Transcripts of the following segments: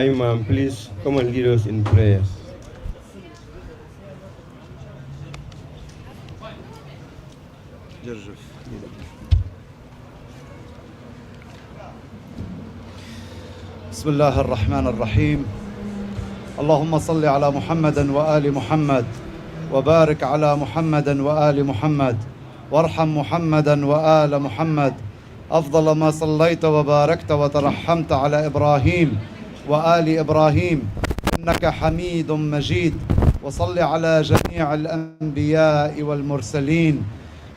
Imam, please come and lead us in prayers. بسم الله الرحمن الرحيم. اللهم صل على محمد وآل محمد وبارك على محمد وآل محمد وارحم محمدا وآل محمد أفضل ما صليت وباركت وترحمت على إبراهيم وآل إبراهيم إنك حميد مجيد. وصل على جميع الأنبياء والمرسلين.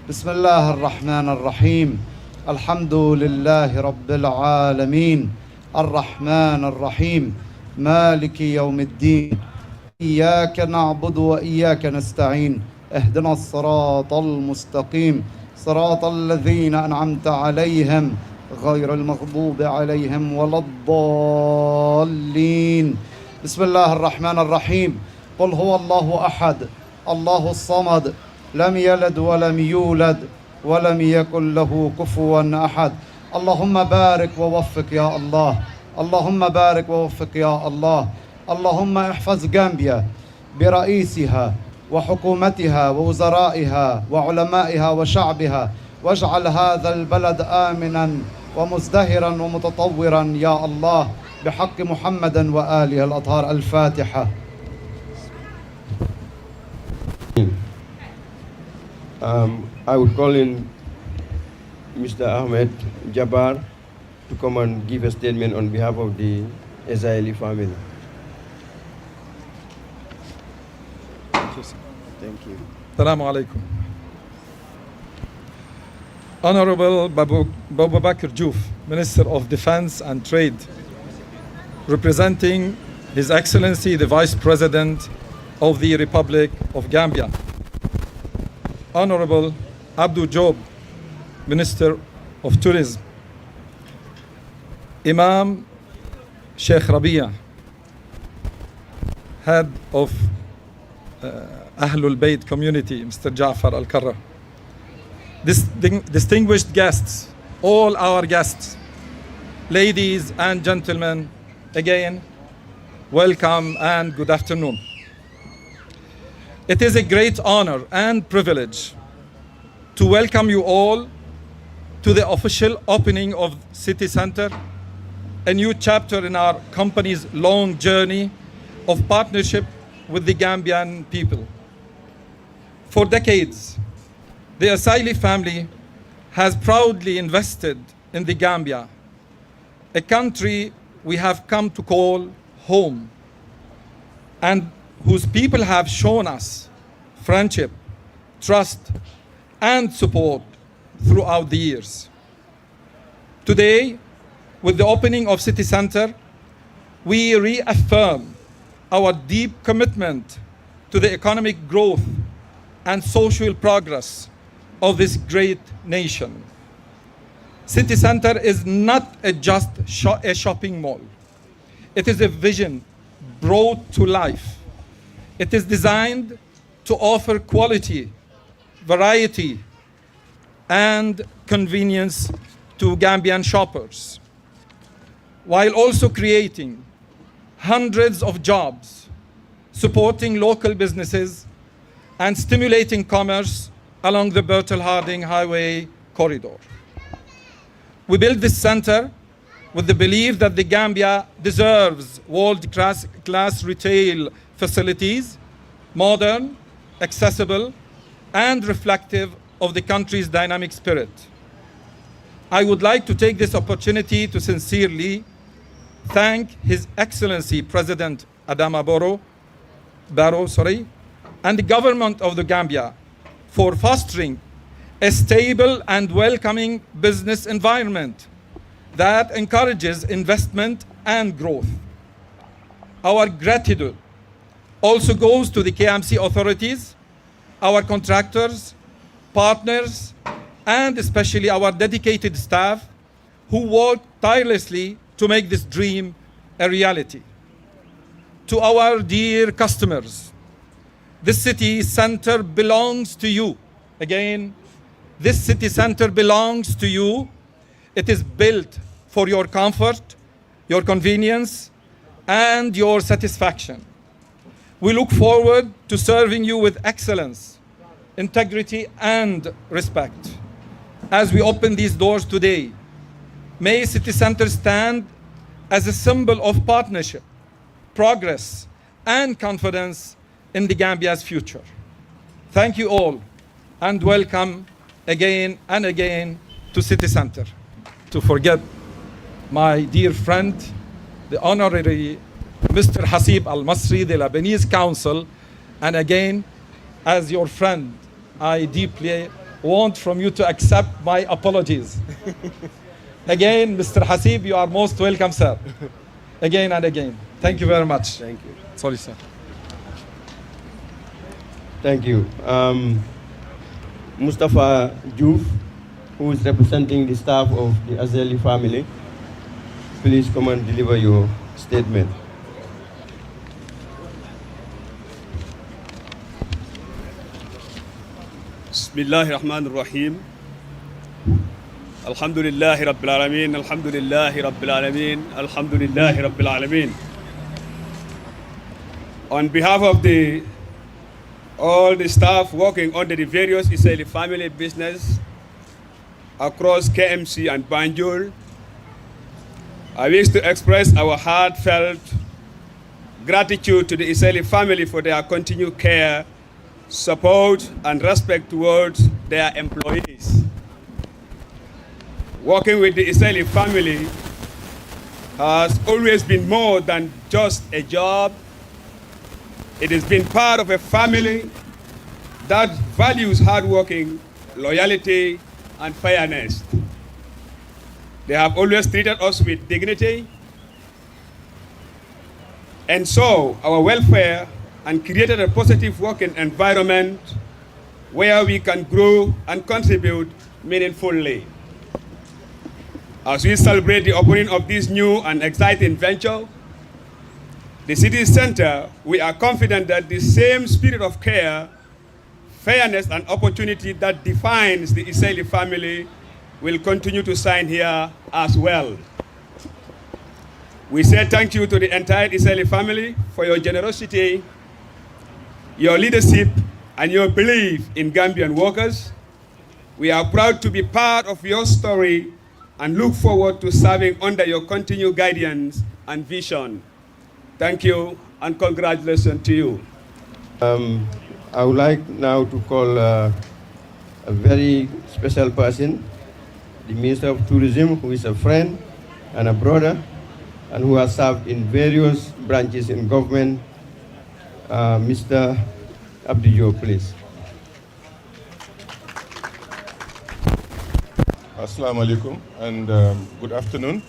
بسم الله الرحمن الرحيم. الحمد لله رب العالمين الرحمن الرحيم مالك يوم الدين إياك نعبد وإياك نستعين اهدنا الصراط المستقيم صراط الذين أنعمت عليهم غير المغضوب عليهم ولا الضالين. بسم الله الرحمن الرحيم. قل هو الله أحد الله الصمد لم يلد ولم يولد ولم يكن له كفوا أحد. اللهم بارك ووفق يا الله. اللهم بارك ووفق يا الله. اللهم احفظ غامبيا برئيسها وحكومتها ووزرائها وعلمائها وشعبها، واجعل هذا البلد آمنا ومزدهرا ومتطورا يا الله بحق محمد وآله الأطهار. الفاتحة. I would call in Mr. Ahmed Jabbar to come and give a statement on behalf of the 𝐂𝐄𝐍 family. Thank you. Assalamu alaikum. Honorable Bakr Diouf, Minister of Defense and Trade, representing His Excellency the Vice President of the Republic of Gambia. Honorable Abdou Job, Minister of Tourism. Imam Sheikh Rabia, Head of Ahlul Bayt community, Mr. Ja'far Al-Karra. Distinguished guests, all our guests, ladies and gentlemen, again, welcome and good afternoon. It is a great honor and privilege to welcome you all to the official opening of City Center, a new chapter in our company's long journey of partnership with the Gambian people. For decades, the 𝐂𝐈𝐓 family has proudly invested in the Gambia, a country we have come to call home, and whose people have shown us friendship, trust, and support throughout the years. Today, with the opening of City Center, we reaffirm our deep commitment to the economic growth and social progress of this great nation. City Center is not just a shopping mall. It is a vision brought to life. It is designed to offer quality, variety, and convenience to Gambian shoppers, while also creating hundreds of jobs, supporting local businesses, and stimulating commerce along the Bertil Harding Highway corridor. We built this center with the belief that the Gambia deserves world-class retail facilities, modern, accessible, and reflective of the country's dynamic spirit. I would like to take this opportunity to sincerely thank His Excellency President Adama Barrow, and the government of the Gambia for fostering a stable and welcoming business environment that encourages investment and growth. Our gratitude also goes to the KMC authorities, our contractors, partners, and especially our dedicated staff who work tirelessly to make this dream a reality. To our dear customers, this city center belongs to you. Again, this city center belongs to you. It is built for your comfort, your convenience, and your satisfaction. We look forward to serving you with excellence, integrity, and respect. As we open these doors today, may City Center stand as a symbol of partnership, progress, and confidence in the Gambia's future. Thank you all, and welcome again and again to City Center. To forget my dear friend, the Honorary Mr. Hasib Al-Masri, the Lebanese Council, and again, as your friend, I deeply want from you to accept my apologies. Again, Mr. Hasib, you are most welcome, sir. Again and again. Thank you very much. Thank you. Sorry, sir. Thank you. Mustafa Diouf, who is representing the staff of the Azali family, please come and deliver your statement. Bismillahir Rahmanir Rahim. Alhamdulillahi Rabbil Alameen. Alhamdulillahi Rabbil Alameen. Alhamdulillahi Rabbil Alameen. On behalf of all the staff working under the various Israeli family business across KMC and Banjul, I wish to express our heartfelt gratitude to the Israeli family for their continued care, support, and respect towards their employees. Working with the Israeli family has always been more than just a job. It has been part of a family that values hardworking, loyalty, and fairness. They have always treated us with dignity, and so our welfare, and created a positive working environment where we can grow and contribute meaningfully. As we celebrate the opening of this new and exciting venture, the City Center, we are confident that the same spirit of care, fairness, and opportunity that defines the Israeli family will continue to shine here as well. We say thank you to the entire Israeli family for your generosity, your leadership, and your belief in Gambian workers. We are proud to be part of your story and look forward to serving under your continued guidance and vision. Thank you and congratulations to you. I would like now to call a very special person, the Minister of Tourism, who is a friend and a brother, and who has served in various branches in government, Mr. Abdijo, please. Assalamu alaikum and good afternoon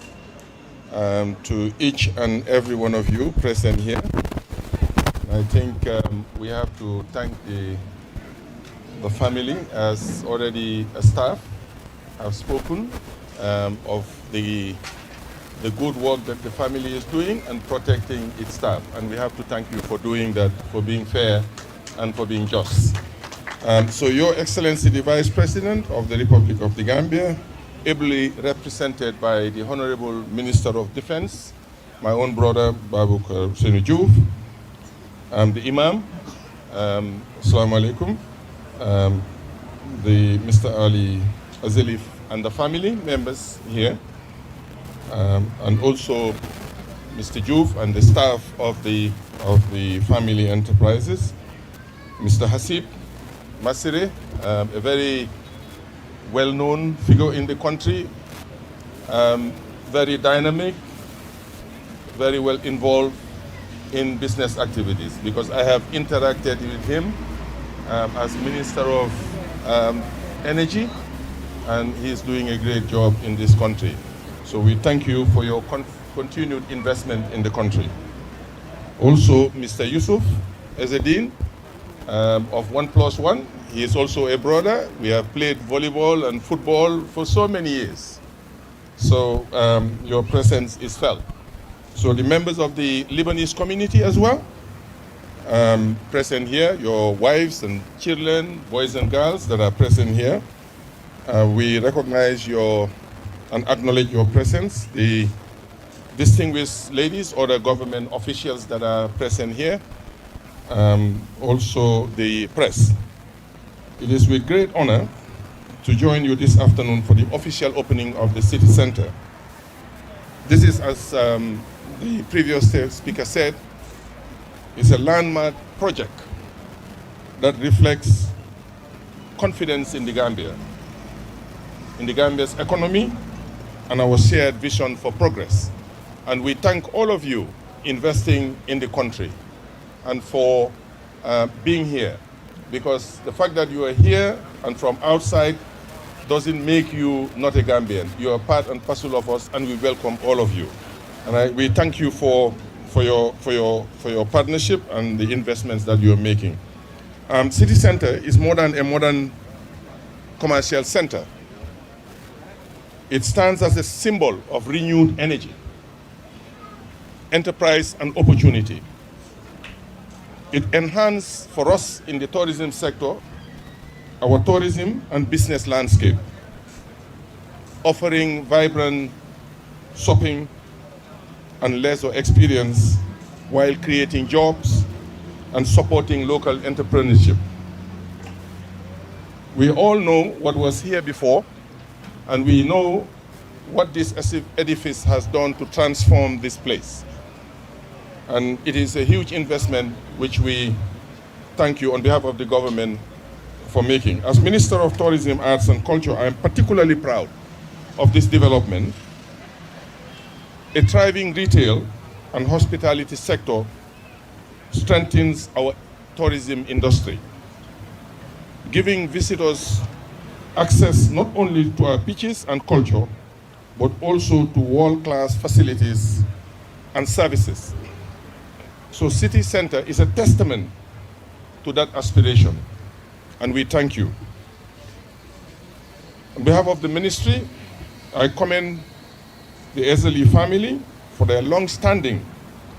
to each and every one of you present here. I think we have to thank the family, as already a staff have spoken of the good work that the family is doing and protecting its staff. And we have to thank you for doing that, for being fair and for being just. So Your Excellency, the Vice President of the Republic of the Gambia, ably represented by the Honorable Minister of Defense, my own brother, Babukar Hussein Diouf, the Imam, Assalamu alaikum, the Mr. Ali Azalif and the family members here, and also Mr. Diouf and the staff of the family enterprises, Mr. Hasib Masire, a very well-known figure in the country, very dynamic, very well involved in business activities, because I have interacted with him as Minister of Energy, and he's doing a great job in this country. So we thank you for your continued investment in the country. Also, Mr. Yusuf Ezzedine of 1+1, he is also a brother. We have played volleyball and football for so many years. So your presence is felt. So the members of the Lebanese community as well, present here, your wives and children, boys and girls that are present here, we recognize and acknowledge your presence. The distinguished ladies, other government officials that are present here, also the press. It is with great honor to join you this afternoon for the official opening of the city center. This is, as the previous speaker said, is a landmark project that reflects confidence in the Gambia's economy, and our shared vision for progress. And we thank all of you investing in the country and for being here, because the fact that you are here and from outside doesn't make you not a Gambian. You are part and parcel of us, and we welcome all of you. And we thank you for your partnership and the investments that you are making. City Center is more than a modern commercial center. It stands as a symbol of renewed energy, enterprise, and opportunity. It enhances for us in the tourism sector our tourism and business landscape, offering vibrant shopping and leisure experience while creating jobs and supporting local entrepreneurship. We all know what was here before, and we know what this edifice has done to transform this place. And it is a huge investment which we thank you on behalf of the government for making. As Minister of Tourism, Arts and Culture, I am particularly proud of this development. A thriving retail and hospitality sector strengthens our tourism industry, giving visitors access not only to our beaches and culture, but also to world-class facilities and services. So City Center is a testament to that aspiration, and we thank you. On behalf of the ministry, I commend the 𝐂𝐄𝐍 family for their long-standing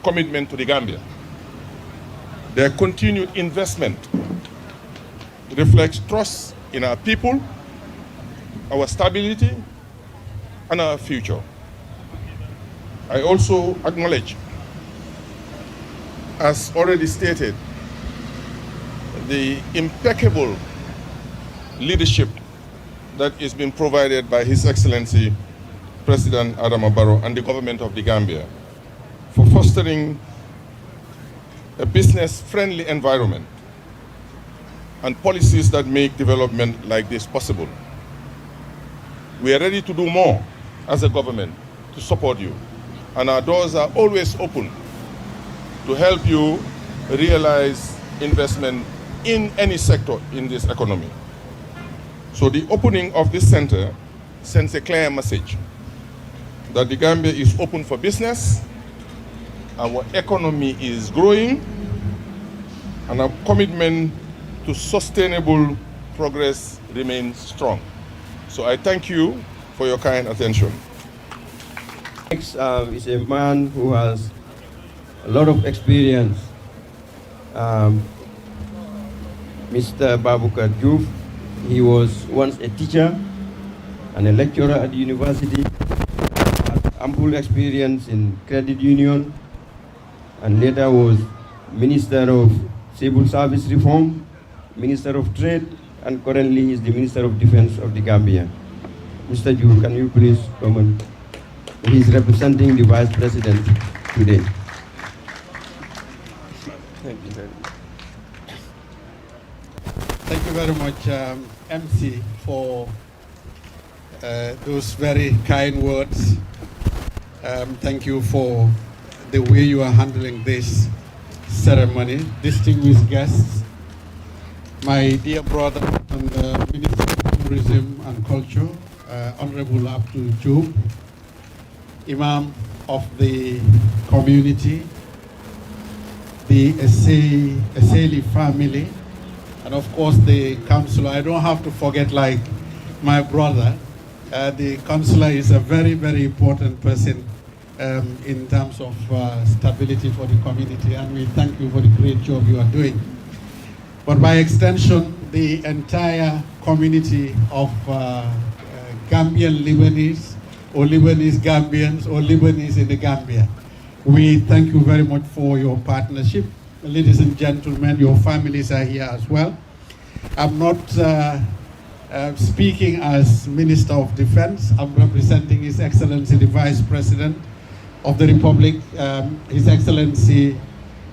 commitment to the Gambia. Their continued investment reflects trust in our people, our stability, and our future. I also acknowledge, as already stated, the impeccable leadership that is being provided by His Excellency President Adama Barrow and the government of the Gambia for fostering a business-friendly environment and policies that make development like this possible. We are ready to do more as a government to support you, and our doors are always open to help you realize investment in any sector in this economy. So the opening of this center sends a clear message that the Gambia is open for business, our economy is growing, and our commitment to sustainable progress remains strong. So I thank you for your kind attention. Next is a man who has a lot of experience. Mr. 𝐂𝐈𝐓𝐘. He was once a teacher and a lecturer at the university, had ample experience in credit union, and later was Minister of Civil Service Reform, Minister of Trade, and currently is the Minister of Defense of the Gambia. Mr. Ju, can you please come on? He's representing the Vice President today. Thank you very much. Thank you very much, MC, for those very kind words. Thank you for the way you are handling this ceremony. Distinguished guests, my dear brother and Minister of Tourism and Culture, Honorable Abdul Job, Imam of the community, the 𝐂𝐄𝐍 family, and of course the councillor. I don't have to forget, like my brother, the councillor is a very, very important person in terms of stability for the community, and we thank you for the great job you are doing. But by extension, the entire community of Gambian Lebanese, or Lebanese Gambians, or Lebanese in the Gambia. We thank you very much for your partnership. Ladies and gentlemen, your families are here as well. I'm not speaking as Minister of Defense. I'm representing His Excellency the Vice President of the Republic, His Excellency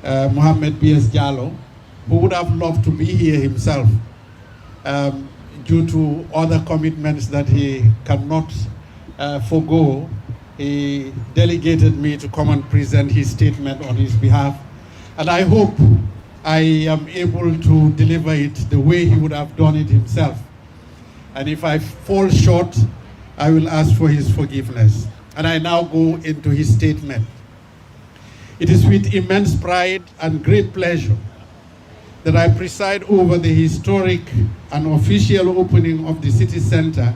Mohammed B.S. Jallow, who would have loved to be here himself due to other commitments that he cannot forego. He delegated me to come and present his statement on his behalf, and I hope I am able to deliver it the way he would have done it himself. And if I fall short, I will ask for his forgiveness. And I now go into his statement. It is with immense pride and great pleasure that I preside over the historic and official opening of the city center,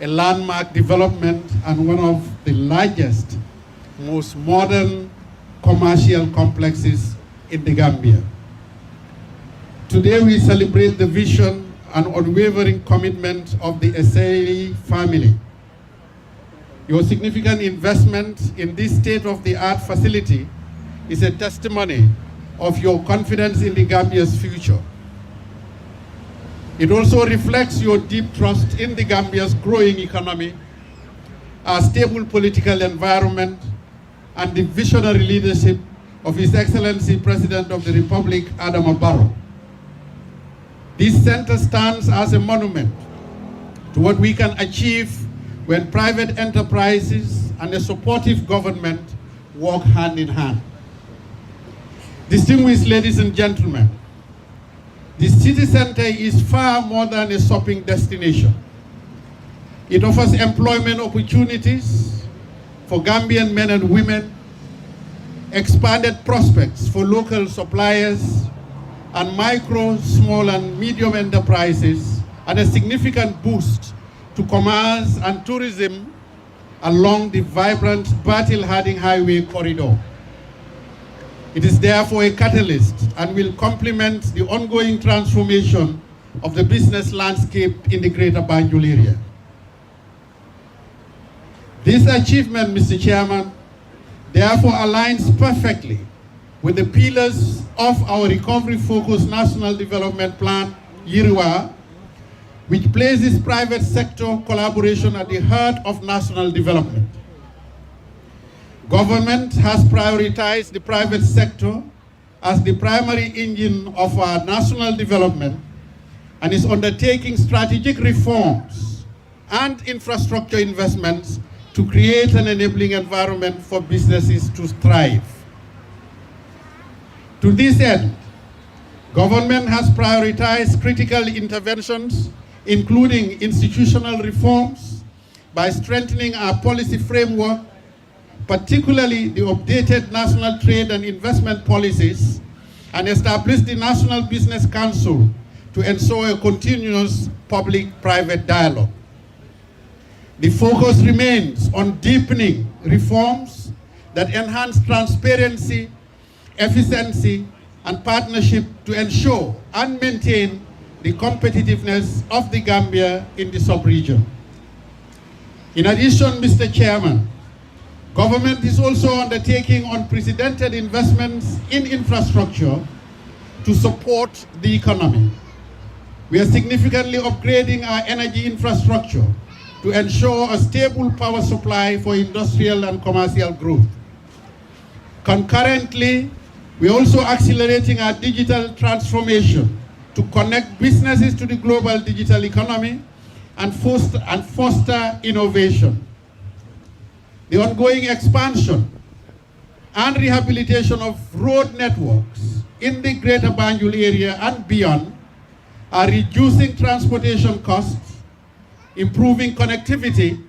a landmark development and one of the largest, most modern commercial complexes in the Gambia. Today we celebrate the vision and unwavering commitment of the 𝐂𝐈𝐓𝐘 family. Your significant investment in this state-of-the-art facility is a testimony of your confidence in the Gambia's future. It also reflects your deep trust in the Gambia's growing economy, our stable political environment, and the visionary leadership of His Excellency President of the Republic, Adama Barrow. This center stands as a monument to what we can achieve when private enterprises and a supportive government work hand in hand. Distinguished ladies and gentlemen, the city center is far more than a shopping destination. It offers employment opportunities for Gambian men and women, expanded prospects for local suppliers and micro, small and medium enterprises, and a significant boost to commerce and tourism along the vibrant Bertil-Harding Highway corridor. It is therefore a catalyst and will complement the ongoing transformation of the business landscape in the Greater Banjul area. This achievement, Mr. Chairman, therefore aligns perfectly with the pillars of our recovery-focused National Development Plan, YIRIWA, which places private sector collaboration at the heart of national development. Government has prioritized the private sector as the primary engine of our national development and is undertaking strategic reforms and infrastructure investments to create an enabling environment for businesses to thrive. To this end, government has prioritized critical interventions, including institutional reforms, by strengthening our policy framework, particularly the updated national trade and investment policies, and established the National Business Council to ensure a continuous public-private dialogue. The focus remains on deepening reforms that enhance transparency, efficiency, and partnership to ensure and maintain the competitiveness of the Gambia in the sub-region. In addition, Mr. Chairman, government is also undertaking unprecedented investments in infrastructure to support the economy. We are significantly upgrading our energy infrastructure to ensure a stable power supply for industrial and commercial growth. Concurrently, we are also accelerating our digital transformation to connect businesses to the global digital economy and foster innovation. The ongoing expansion and rehabilitation of road networks in the Greater Banjul area and beyond are reducing transportation costs, improving connectivity,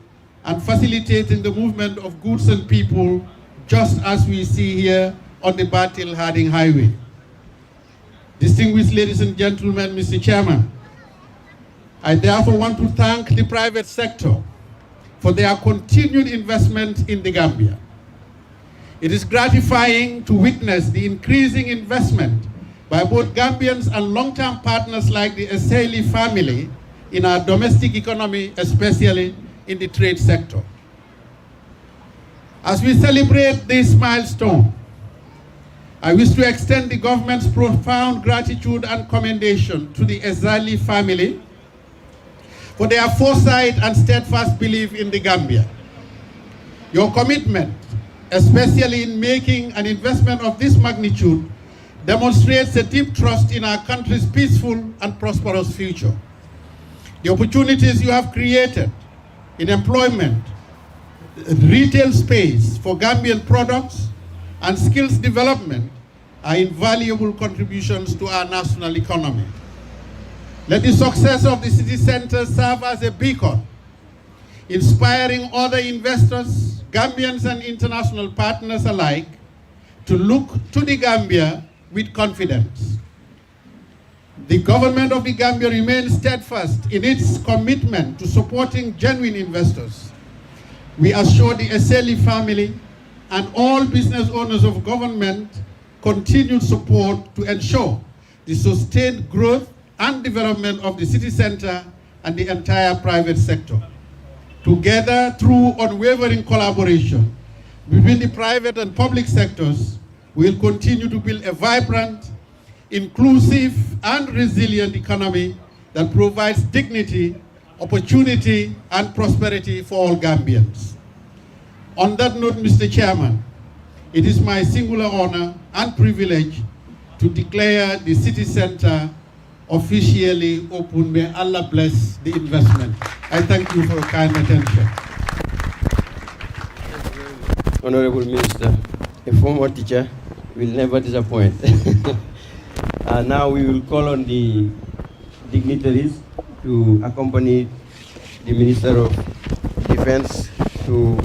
and facilitating the movement of goods and people, just as we see here on the Bertil-Harding Highway. Distinguished ladies and gentlemen, Mr. Chairman, I therefore want to thank the private sector for their continued investment in the Gambia. It is gratifying to witness the increasing investment by both Gambians and long-term partners like the 𝐂𝐈𝐓𝐘 family in our domestic economy, especially in the trade sector. As we celebrate this milestone, I wish to extend the government's profound gratitude and commendation to the 𝐂𝐈𝐓 family for their foresight and steadfast belief in the Gambia. Your commitment, especially in making an investment of this magnitude, demonstrates a deep trust in our country's peaceful and prosperous future. The opportunities you have created in employment, retail space for Gambian products, and skills development are invaluable contributions to our national economy. Let the success of the city center serve as a beacon, inspiring other investors, Gambians and international partners alike, to look to the Gambia with confidence. The government of the Gambia remains steadfast in its commitment to supporting genuine investors. We assure the 𝐂𝐈𝐓 family and all business owners of government continued support to ensure the sustained growth and development of the city center and the entire private sector. Together, through unwavering collaboration between the private and public sectors, we will continue to build a vibrant, inclusive, and resilient economy that provides dignity, opportunity, and prosperity for all Gambians. On that note, Mr. Chairman, it is my singular honor and privilege to declare the city center officially open. May Allah bless the investment. I thank you for your kind attention. Honorable Minister, a former teacher will never disappoint. And now we will call on the dignitaries to accompany the Minister of Defense to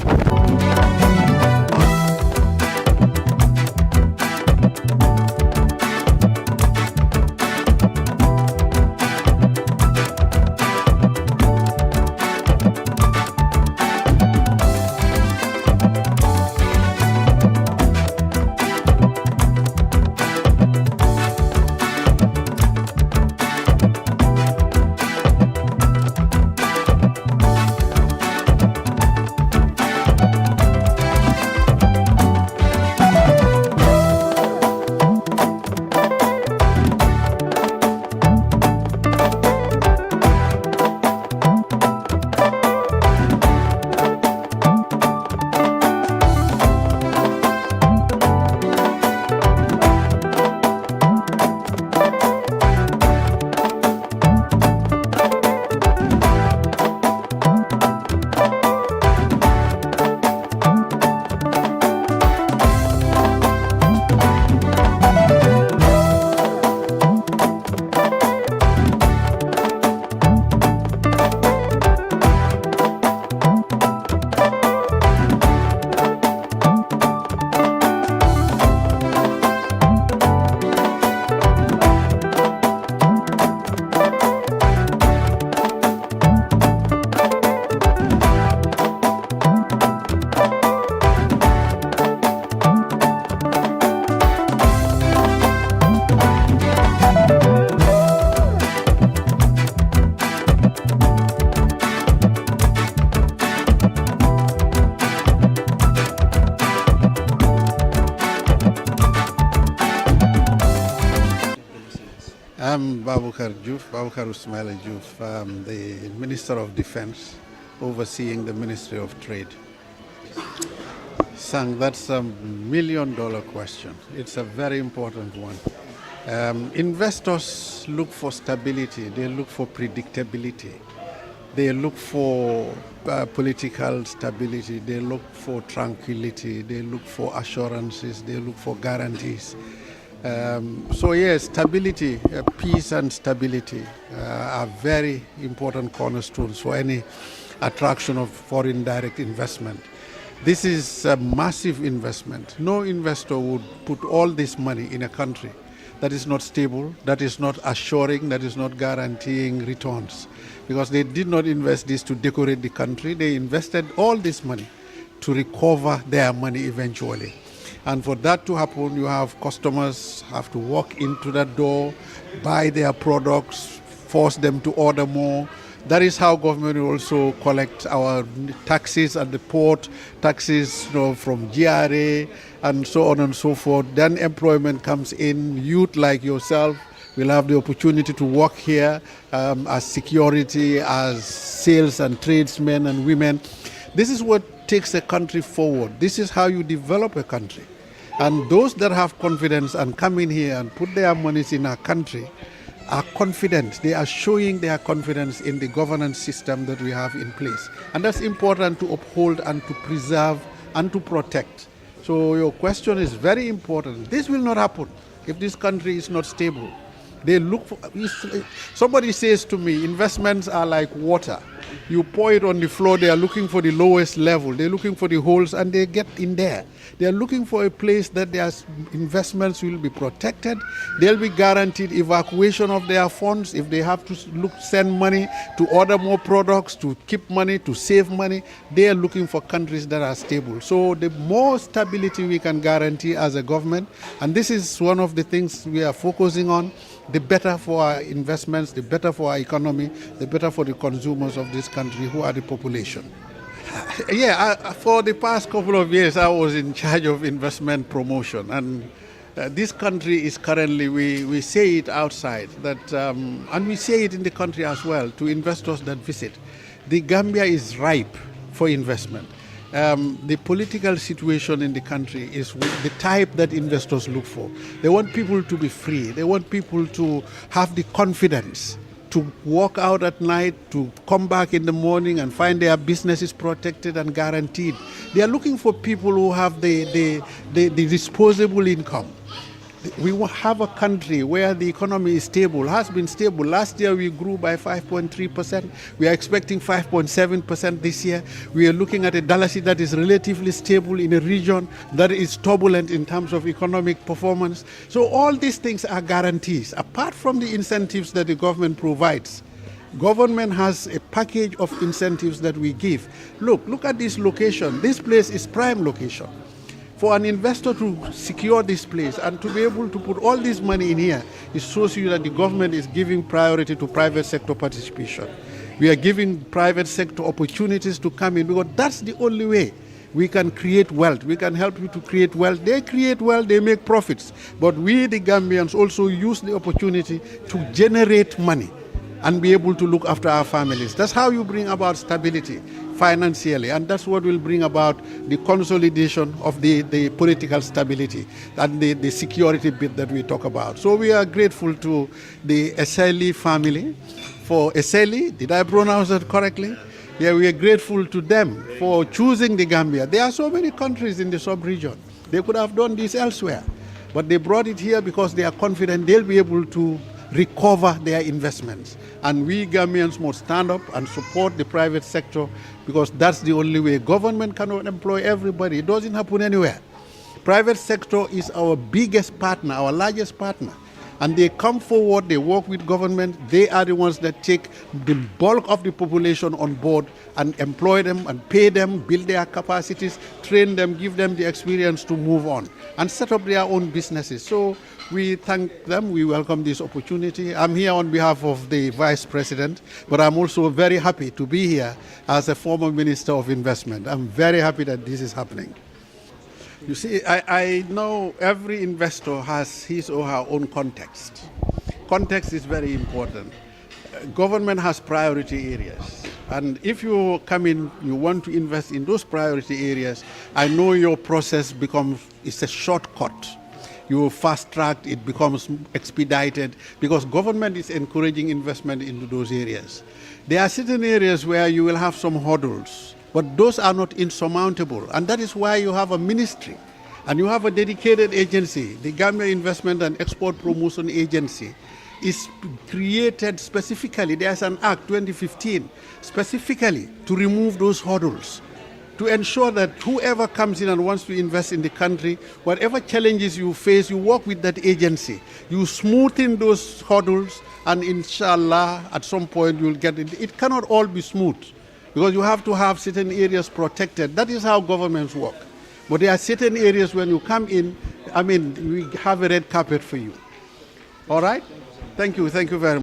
I'm 𝐂𝐈𝐓𝐘, 𝐂𝐈𝐓𝐘, the Minister of Defense, overseeing the Ministry of Trade. Sang, that's a $1 million question. It's a very important one. Investors look for stability, they look for predictability, they look for political stability, they look for tranquility, they look for assurances, they look for guarantees. So yes, stability, peace and stability are very important cornerstones for any attraction of foreign direct investment. This is a massive investment. No investor would put all this money in a country that is not stable, that is not assuring, that is not guaranteeing returns. Because they did not invest this to decorate the country, they invested all this money to recover their money eventually. And for that to happen, you have customers have to walk into that door, buy their products, force them to order more. That is how government will also collect our taxes at the port, taxes from GRA and so on and so forth. Then employment comes in. Youth like yourself will have the opportunity to work here as security, as sales and tradesmen and women. This is what takes a country forward. This is how you develop a country. And those that have confidence and come in here and put their monies in our country are confident. They are showing their confidence in the governance system that we have in place. And that's important to uphold and to preserve and to protect. So your question is very important. This will not happen if this country is not stable. They look for, somebody says to me, investments are like water. You pour it on the floor, they are looking for the lowest level. They're looking for the holes and they get in there. They are looking for a place that their investments will be protected. They'll be guaranteed evacuation of their funds if they have to send money to order more products, to keep money, to save money. They are looking for countries that are stable. So the more stability we can guarantee as a government, and this is one of the things we are focusing on, the better for our investments, the better for our economy, the better for the consumers of this country who are the population. Yeah, for the past couple of years, I was in charge of investment promotion. And this country is currently, we say it outside, that, and we say it in the country as well, to investors that visit. The Gambia is ripe for investment. The political situation in the country is the type that investors look for. They want people to be free. They want people to have the confidence to walk out at night, to come back in the morning and find their businesses protected and guaranteed. They are looking for people who have the disposable income. We have a country where the economy is stable, has been stable. Last year we grew by 5.3%. We are expecting 5.7% this year. We are looking at a Dalasi that is relatively stable in a region that is turbulent in terms of economic performance. So all these things are guarantees. Apart from the incentives that the government provides, government has a package of incentives that we give. Look at this location. This place is prime location. For an investor to secure this place and to be able to put all this money in here, it shows you that the government is giving priority to private sector participation. We are giving private sector opportunities to come in because that's the only way we can create wealth. We can help you to create wealth. They create wealth, they make profits. But we, the Gambians, also use the opportunity to generate money and be able to look after our families. That's how you bring about stability financially, and that's what will bring about the consolidation of the political stability and the security bit that we talk about. So we are grateful to the 𝐂𝐈𝐓 family for 𝐂𝐈𝐓. Did I pronounce that correctly? Yeah, we are grateful to them for choosing the Gambia. There are so many countries in the sub-region. They could have done this elsewhere, but they brought it here because they are confident they'll be able to recover their investments. And we Gambians must stand up and support the private sector because that's the only way. Government cannot employ everybody. It doesn't happen anywhere. Private sector is our biggest partner, our largest partner. And they come forward, they work with government. They are the ones that take the bulk of the population on board and employ them and pay them, build their capacities, train them, give them the experience to move on and set up their own businesses. So we thank them, we welcome this opportunity. I'm here on behalf of the Vice President, but I'm also very happy to be here as a former Minister of Investment. I'm very happy that this is happening. You see, I know every investor has his or her own context. Context is very important. Government has priority areas. And if you come in, you want to invest in those priority areas, I know your process it's a shortcut. You fast track, it becomes expedited because government is encouraging investment into those areas. There are certain areas where you will have some hurdles, but those are not insurmountable. And that is why you have a ministry and you have a dedicated agency. The Gambia Investment and Export Promotion Agency is created specifically. There's an Act 2015 specifically to remove those hurdles, to ensure that whoever comes in and wants to invest in the country, whatever challenges you face, you work with that agency. You smoothen those hurdles, and inshallah, at some point you'll get it. It cannot all be smooth, because you have to have certain areas protected. That is how governments work. But there are certain areas when you come in, we have a red carpet for you. All right? Thank you very much.